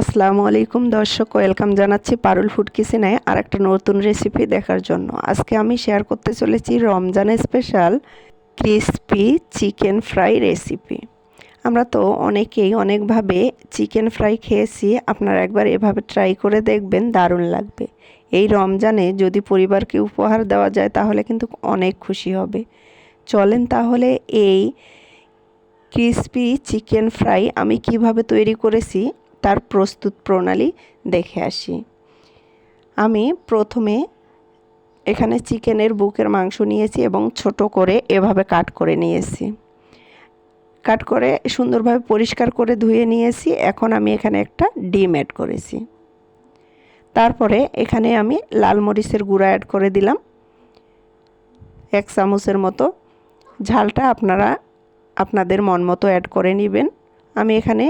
আসসালামু আলাইকুম দর্শক, ওয়েলকাম জানাচ্ছি পারুল ফুড কিচেনে আর একটা নতুন রেসিপি দেখার জন্য। আজকে আমি শেয়ার করতে চলেছি Ramzan special crispy chicken fry recipe. আমরা তো অনেকেই অনেকভাবে চিকেন ফ্রাই খেয়েছি, আপনারা একবার এভাবে ট্রাই করে দেখবেন, দারুণ লাগবে। এই রমজানে যদি পরিবারকে উপহার দেওয়া যায় তাহলে কিন্তু অনেক খুশি হবে। চলেন তাহলে এই ক্রিসপি চিকেন ফ্রাই আমি কিভাবে তৈরি করেছি তার প্রস্তুত প্রণালী দেখে আসি। আমি প্রথমে এখানে চিকেনের বুকের মাংস নিয়েছি এবং ছোট করে এভাবে কাট করে নিয়েছি। কাট করে সুন্দরভাবে পরিষ্কার করে ধুয়ে নিয়েছি। এখন আমি এখানে একটা ডিম অ্যাড করেছি। তারপরে এখানে আমি লাল মরিচের গুঁড়া অ্যাড করে দিলাম 1 চামচের মতো। ঝালটা আপনারা আপনাদের মন মতো অ্যাড করে নেবেন। আমি এখানে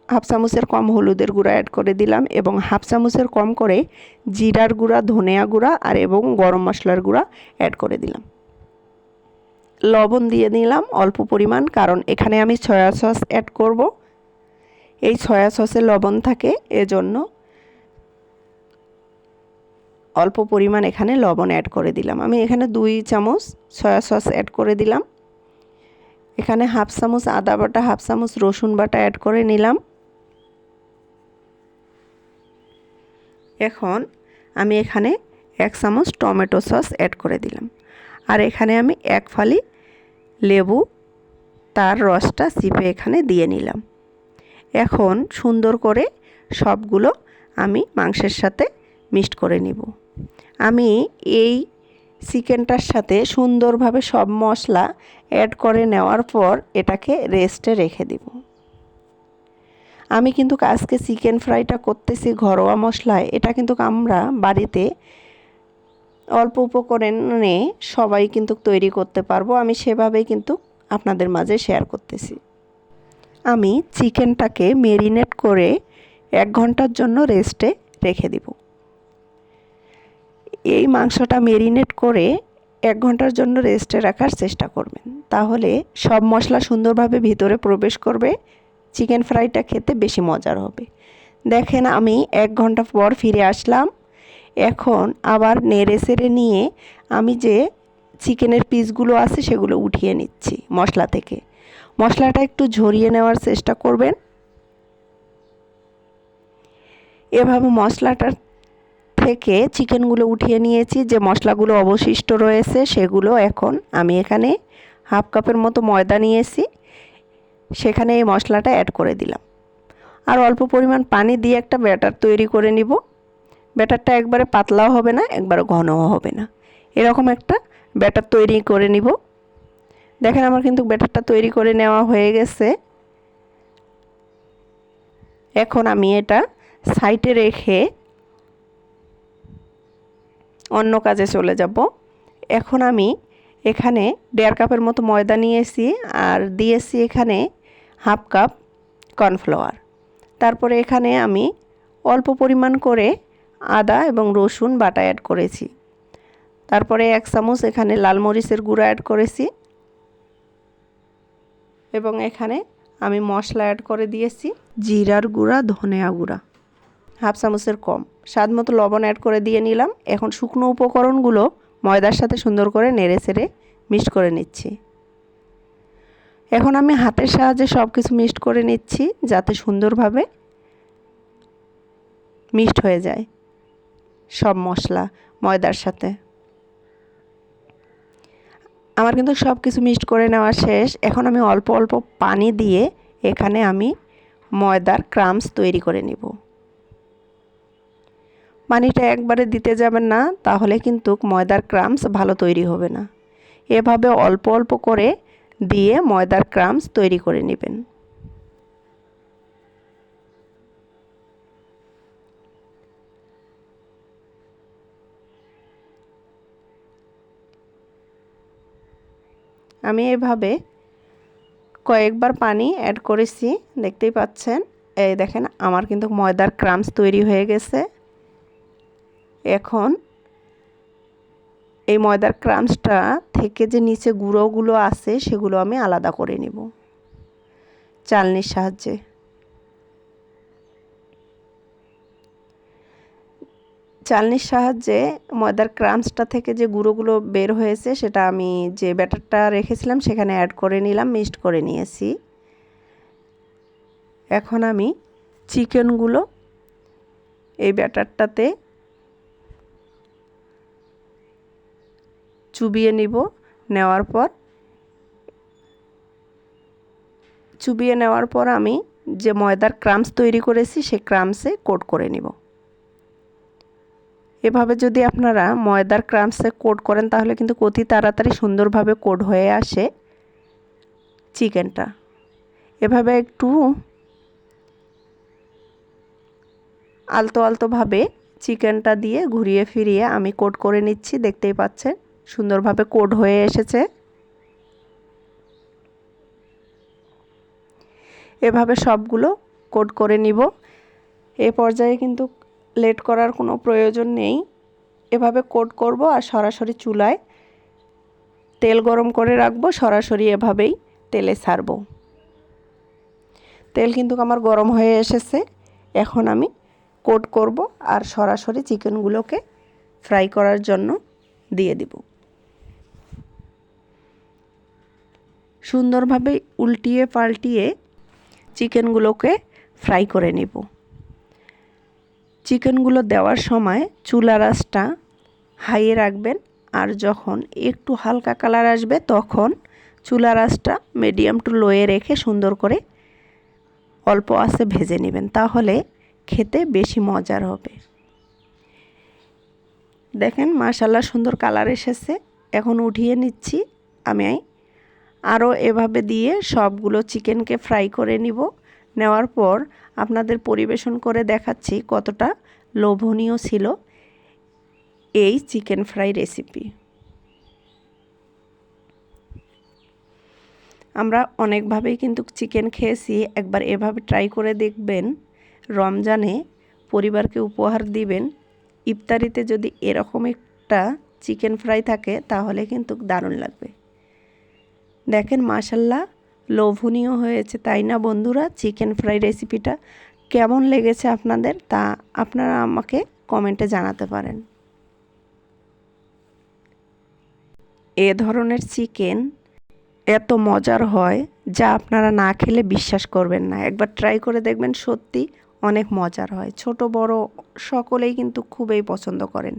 1/2 চামচের কম হলুদের গুঁড়া অ্যাড করে দিলাম এবং 1/2 চামচের কম করে জিরার গুঁড়া, ধনিয়া গুঁড়া আর এবং গরম মশলার গুঁড়া অ্যাড করে দিলাম। লবণ দিয়ে নিলাম অল্প পরিমাণ, কারণ এখানে আমি সয়া সস অ্যাড করব। এই সয়া সসে লবণ থাকে, এজন্য অল্প পরিমাণ এখানে লবণ অ্যাড করে দিলাম। আমি এখানে 2 চামচ সয়া সস অ্যাড করে দিলাম। এখানে 1/2 চামচ আদা বাটা, 1/2 চামচ রসুন বাটা অ্যাড করে নিলাম। এখন আমি এখানে 1 চামচ টমেটো সস অ্যাড করে দিলাম। আর এখানে আমি 1 ফালি লেবু তার রসটা চিপে এখানে দিয়ে নিলাম। এখন সুন্দর করে সবগুলো আমি মাংসের সাথে মিক্সড করে নিব। আমি এই চিকেনটার সাথে সুন্দরভাবে সব মশলা অ্যাড করে নেওয়ার পর এটাকে রেস্টে রেখে দিব। আমি কিন্তু আজকে চিকেন ফ্রাইটা করতেছি ঘরোয়া মশলায়। এটা কিন্তু আমরা বাড়িতে অল্প উপকরণে সবাই কিন্তু তৈরি করতে পারবো। আমি সেভাবেই কিন্তু আপনাদের মাঝে শেয়ার করতেছি। আমি চিকেনটাকে মেরিনেট করে 1 ঘন্টার জন্য রেস্টে রেখে দিব। এই মাংসটা মেরিনেট করে 1 ঘন্টার জন্য রেস্টে রাখার চেষ্টা করবেন, তাহলে সব মশলা সুন্দরভাবে ভিতরে প্রবেশ করবে, চিকেন ফ্রাইটা খেতে বেশি মজার হবে। দেখেন আমি 1 ঘন্টা পর ফিরে আসলাম। এখন আবার নেড়ে চেড়ে নিয়ে আমি যে চিকেনের পিসগুলো আছে সেগুলো উঠিয়ে নিচ্ছি মশলা থেকে। মশলাটা একটু ঝরিয়ে নেওয়ার চেষ্টা করবেন। এভাবে মশলাটার থেকে চিকেনগুলো উঠিয়ে নিয়েছি। যে মশলাগুলো অবশিষ্ট রয়েছে সেগুলো এখন আমি এখানে 1/2 কাপের মতো ময়দা নিয়েছি, সেখানে এই মশলাটা অ্যাড করে দিলাম। আর অল্প পরিমাণ পানি দিয়ে একটা ব্যাটার তৈরি করে নিব। ব্যাটারটা একবারে পাতলাও হবে না, একবারে ঘনও হবে না, এরকম একটা ব্যাটার তৈরি করে নিব। দেখেন আমার কিন্তু ব্যাটারটা তৈরি করে নেওয়া হয়ে গেছে। এখন আমি এটা সাইডে রেখে অন্য কাজে চলে যাব। এখন আমি এখানে 1.5 কাপের মতো ময়দা নিয়েছি আর দিয়েছি এখানে 1/2 কাপ কর্নফ্লাওয়ার। তারপরে এখানে আমি অল্প পরিমাণ করে আদা এবং রসুন বাটা অ্যাড করেছি। তারপরে 1 চামচ এখানে লাল মরিচের গুঁড়া অ্যাড করেছি এবং এখানে আমি মশলা অ্যাড করে দিয়েছি জিরার গুঁড়া, ধনিয়া গুঁড়া 1/2 চামচের কম। স্বাদ মতো লবণ অ্যাড করে দিয়ে নিলাম। এখন শুকনো উপকরণগুলো ময়দার সাথে সুন্দর করে নেড়ে চেড়ে মিক্সড করে নিচ্ছি। এখন আমি হাতের সাহায্যে সব কিছু মিক্সড করে নিচ্ছি যাতে সুন্দরভাবে মিক্সড হয়ে যায় সব মশলা ময়দার সাথে। আমার কিন্তু সব কিছু মিক্সড করে নেওয়া শেষ। এখন আমি অল্প অল্প পানি দিয়ে এখানে আমি ময়দার ক্রাম্বস তৈরি করে নিব। পানিটা একবারে দিতে যাবেন না, তাহলে কিন্তু ময়দার ক্রাম্বস ভালো তৈরি হবে না। এভাবে অল্প অল্প করে দিয়ে ময়দার ক্রাম্বস তৈরি করে নেবেন। আমি এভাবে কয়েকবার পানি অ্যাড করেছি, দেখতেই পাচ্ছেন। এই দেখেন আমার কিন্তু ময়দার ক্রাম্বস তৈরি হয়ে গেছে। এখন এই ময়দার ক্রাম্বসটা থেকে যে নিচে গুঁড়োগুলো আছে সেগুলো আমি আলাদা করে নেব। চালনির সাহায্যে। চালনির সাহায্যে ময়দার ক্রাম্সটা থেকে যে গুঁড়োগুলো বের হয়েছে সেটা আমি যে ব্যাটারটা রেখেছিলাম সেখানে অ্যাড করে নিলাম, মিক্সড করে নিয়েছি। এখন আমি চিকেনগুলো এই ব্যাটারটাতে চুবিয়ে নিব। নেওয়ার পর আমি যে ময়দার ক্রাম্স তৈরি করেছি সেই ক্রাম্সে কোট করে নিব। এভাবে যদি আপনারা ময়দার ক্রাম্সে কোট করেন তাহলে কিন্তু অতি তাড়াতাড়ি সুন্দরভাবে কোট হয়ে আসে চিকেনটা। এভাবে একটু আলতোভাবে চিকেনটা দিয়ে ঘুরিয়ে ফিরিয়ে আমি কোট করে নিচ্ছি। দেখতেই পাচ্ছেন সুন্দরভাবে কোট হয়ে এসেছে। এভাবে সবগুলো কোট করে নিব। এই পর্যায়ে কিন্তু লেট করার কোনো প্রয়োজন নেই। এভাবে কোট করব আর সরাসরি চুলায় তেল গরম করে রাখবো, সরাসরি এভাবেই তেলে ছাড়ব। তেল কিন্তু আমার গরম হয়ে এসেছে। এখন আমি কোট করব আর সরাসরি চিকেনগুলোকে ফ্রাই করার জন্য দিয়ে দিব। সুন্দরভাবে উল্টিয়ে পাল্টিয়ে চিকেনগুলোকে ফ্রাই করে নিব। চিকেনগুলো দেওয়ার সময় চুলার আঁচটা হাইয়ে রাখবেন, আর যখন একটু হালকা কালার আসবে তখন চুলার আঁচটা মিডিয়াম টু লোয়ে রেখে সুন্দর করে অল্প আঁচে ভেজে নেবেন, তাহলে খেতে বেশি মজার হবে। দেখেন মাশাআল্লাহ সুন্দর কালার এসেছে। এখন উঠিয়ে নিচ্ছি। আমি আরও এভাবে দিয়ে সবগুলো চিকেনকে ফ্রাই করে নিব। নেওয়ার পর আপনাদের পরিবেশন করে দেখাচ্ছি কতটা লোভনীয় ছিল এই চিকেন ফ্রাই রেসিপি। আমরা অনেকভাবেই কিন্তু চিকেন খেয়েছি, একবার এভাবে ট্রাই করে দেখবেন। রমজানে পরিবারকে উপহার দিবেন। ইফতারিতে যদি এরকম একটা চিকেন ফ্রাই থাকে তাহলে কিন্তু দারুণ লাগবে। দেখেন মাশাআল্লাহ লোভনীয় হয়েছে, তাই না বন্ধুরা? চিকেন ফ্রাই রেসিপিটা কেমন লেগেছে আপনাদের তা আপনারা আমাকে কমেন্টে জানাতে পারেন। এ ধরনের চিকেন এত মজার হয় যা আপনারা না খেলে বিশ্বাস করবেন না। একবার ট্রাই করে দেখবেন, সত্যি অনেক মজার হয়। ছোট বড় সকলেই কিন্তু খুবই পছন্দ করেন।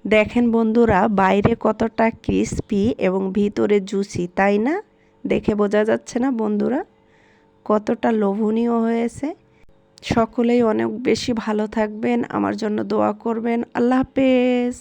দেখেন বন্ধুরা বাইরে কতটা ক্রিস্পি এবং ভিতরে জুসি, তাই না? দেখে বোঝা যাচ্ছে না বন্ধুরা কতটা লোভনীয় হয়েছে? সকলেই অনেক বেশি ভালো থাকবেন, আমার জন্য দোয়া করবেন। আল্লাহ হাফেজ।